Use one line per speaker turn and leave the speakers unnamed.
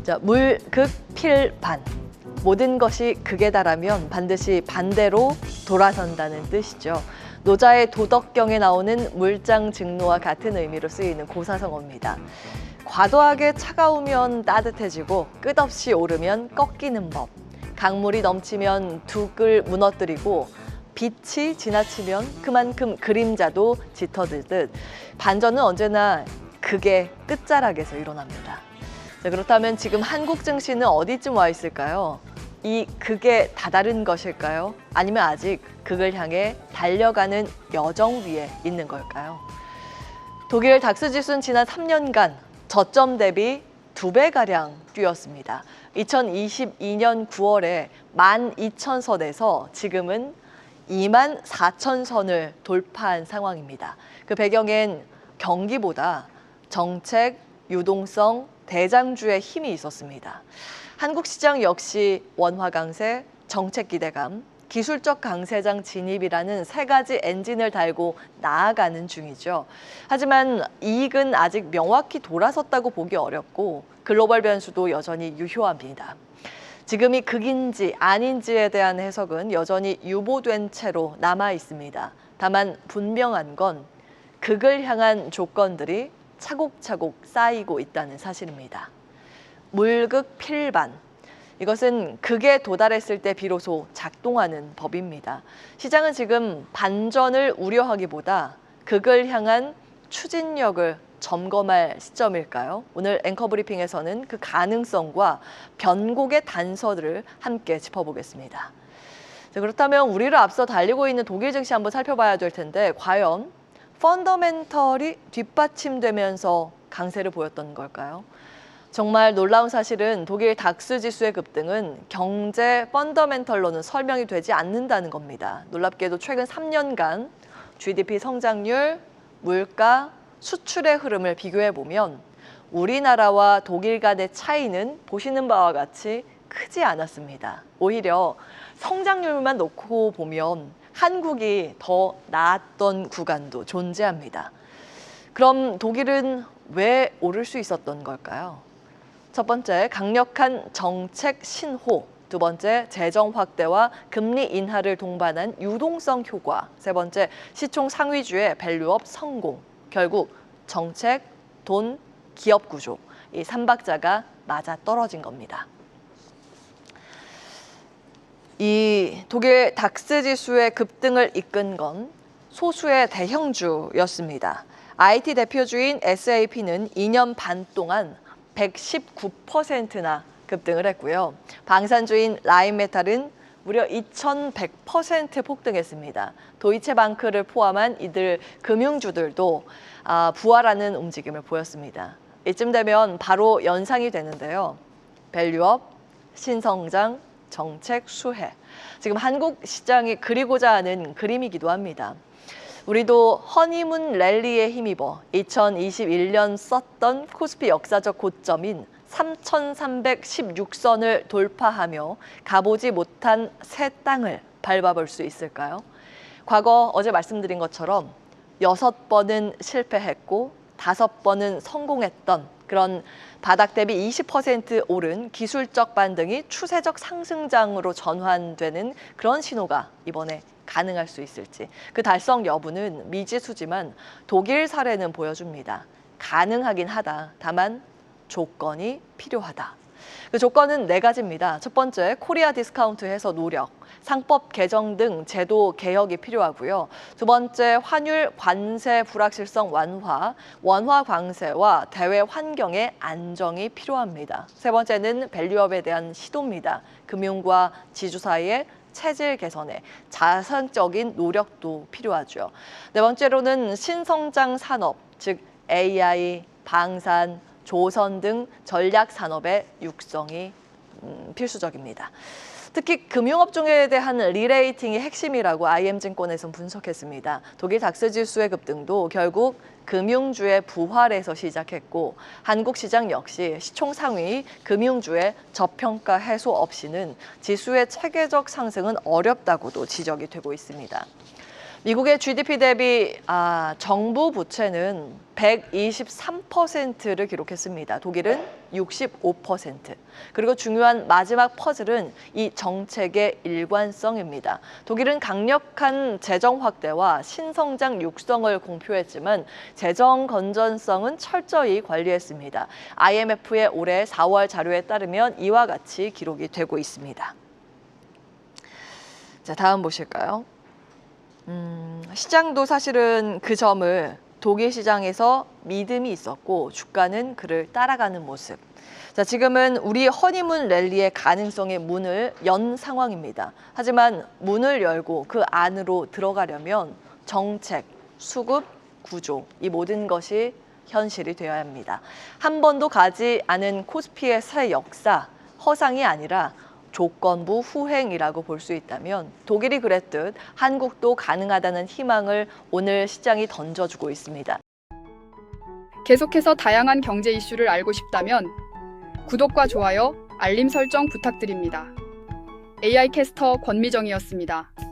자, 물극필반. 모든 것이 극에 달하면 반드시 반대로 돌아선다는 뜻이죠. 노자의 도덕경에 나오는 물장증노와 같은 의미로 쓰이는 고사성어입니다. 과도하게 차가우면 따뜻해지고 끝없이 오르면 꺾이는 법. 강물이 넘치면 둑을 무너뜨리고 빛이 지나치면 그만큼 그림자도 짙어지듯 반전은 언제나 극의 끝자락에서 일어납니다. 자, 그렇다면 지금 한국 증시는 어디쯤 와 있을까요? 이 극에 다다른 것일까요? 아니면 아직 극을 향해 달려가는 여정 위에 있는 걸까요? 독일 닥스 지수는 지난 3년간 저점 대비 2배가량 뛰었습니다. 2022년 9월에 12,000선에서 지금은 24,000선을 돌파한 상황입니다. 그 배경엔 경기보다 정책, 유동성, 대장주의 힘이 있었습니다. 한국 시장 역시 원화 강세, 정책 기대감, 기술적 강세장 진입이라는 세 가지 엔진을 달고 나아가는 중이죠. 하지만 이익은 아직 명확히 돌아섰다고 보기 어렵고 글로벌 변수도 여전히 유효합니다. 지금이 극인지 아닌지에 대한 해석은 여전히 유보된 채로 남아 있습니다. 다만 분명한 건 극을 향한 조건들이 차곡차곡 쌓이고 있다는 사실입니다. 물극필반. 이것은 극에 도달했을 때 비로소 작동하는 법입니다. 시장은 지금 반전을 우려하기보다 극을 향한 추진력을 점검할 시점일까요? 오늘 앵커 브리핑에서는 그 가능성과 변곡의 단서들을 함께 짚어보겠습니다. 자, 그렇다면 우리를 앞서 달리고 있는 독일 증시 한번 살펴봐야 될 텐데 과연 펀더멘털이 뒷받침되면서 강세를 보였던 걸까요? 정말 놀라운 사실은 독일 닥스 지수의 급등은 경제 펀더멘털로는 설명이 되지 않는다는 겁니다. 놀랍게도 최근 3년간 GDP 성장률, 물가, 수출의 흐름을 비교해보면 우리나라와 독일 간의 차이는 보시는 바와 같이 크지 않았습니다. 오히려 성장률만 놓고 보면 한국이 더 나았던 구간도 존재합니다. 그럼 독일은 왜 오를 수 있었던 걸까요? 첫 번째, 강력한 정책 신호. 두 번째, 재정 확대와 금리 인하를 동반한 유동성 효과. 세 번째, 시총 상위주의 밸류업 성공. 결국 정책, 돈, 기업 구조. 이 삼박자가 맞아떨어진 겁니다. 이 독일 닥스 지수의 급등을 이끈 건 소수의 대형주였습니다. IT 대표주인 SAP는 2년 반 동안 119%나 급등을 했고요. 방산주인 라인메탈은 무려 2100% 폭등했습니다. 도이체방크를 포함한 이들 금융주들도 부활하는 움직임을 보였습니다. 이쯤 되면 바로 연상이 되는데요. 밸류업, 신성장, 정책 수혜. 지금 한국 시장이 그리고자 하는 그림이기도 합니다. 우리도 허니문 랠리에 힘입어 2021년 썼던 코스피 역사적 고점인 3,316선을 돌파하며 가보지 못한 새 땅을 밟아볼 수 있을까요? 과거 어제 말씀드린 것처럼 6번은 실패했고 5번은 성공했던 그런 바닥 대비 20% 오른 기술적 반등이 추세적 상승장으로 전환되는 그런 신호가 이번에 가능할 수 있을지. 그 달성 여부는 미지수지만 독일 사례는 보여줍니다. 가능하긴 하다. 다만 조건이 필요하다. 그 조건은 4가지입니다. 첫 번째, 코리아 디스카운트 해소 노력, 상법 개정 등 제도 개혁이 필요하고요. 두 번째, 환율 관세 불확실성 완화, 원화 강세와 대외 환경의 안정이 필요합니다. 세 번째는 밸류업에 대한 시도입니다. 금융과 지주 사이의 체질 개선에 자산적인 노력도 필요하죠. 네 번째로는 신성장 산업, 즉 AI, 방산, 조선 등 전략 산업의 육성이 필수적입니다. 특히 금융업종에 대한 리레이팅이 핵심이라고 IM증권에서는 분석했습니다. 독일 닥스 지수의 급등도 결국 금융주의 부활에서 시작했고 한국 시장 역시 시총 상위 금융주의 저평가 해소 없이는 지수의 체계적 상승은 어렵다고도 지적이 되고 있습니다. 미국의 GDP 대비 정부 부채는 123%를 기록했습니다. 독일은 65%. 그리고 중요한 마지막 퍼즐은 이 정책의 일관성입니다. 독일은 강력한 재정 확대와 신성장 육성을 공표했지만 재정 건전성은 철저히 관리했습니다. IMF의 올해 4월 자료에 따르면 이와 같이 기록이 되고 있습니다. 자, 다음 보실까요? 시장도 사실은 그 점을 독일 시장에서 믿음이 있었고 주가는 그를 따라가는 모습. 자, 지금은 우리 허니문 랠리의 가능성의 문을 연 상황입니다. 하지만 문을 열고 그 안으로 들어가려면 정책, 수급, 구조 이 모든 것이 현실이 되어야 합니다. 한 번도 가지 않은 코스피의 새 역사, 허상이 아니라 조건부 후행이라고 볼 수 있다면 독일이 그랬듯 한국도 가능하다는 희망을 오늘 시장이 던져주고 있습니다.
계속해서 다양한 경제 이슈를 알고 싶다면 구독과 좋아요, 알림 설정 부탁드립니다. AI 캐스터 권미정이었습니다.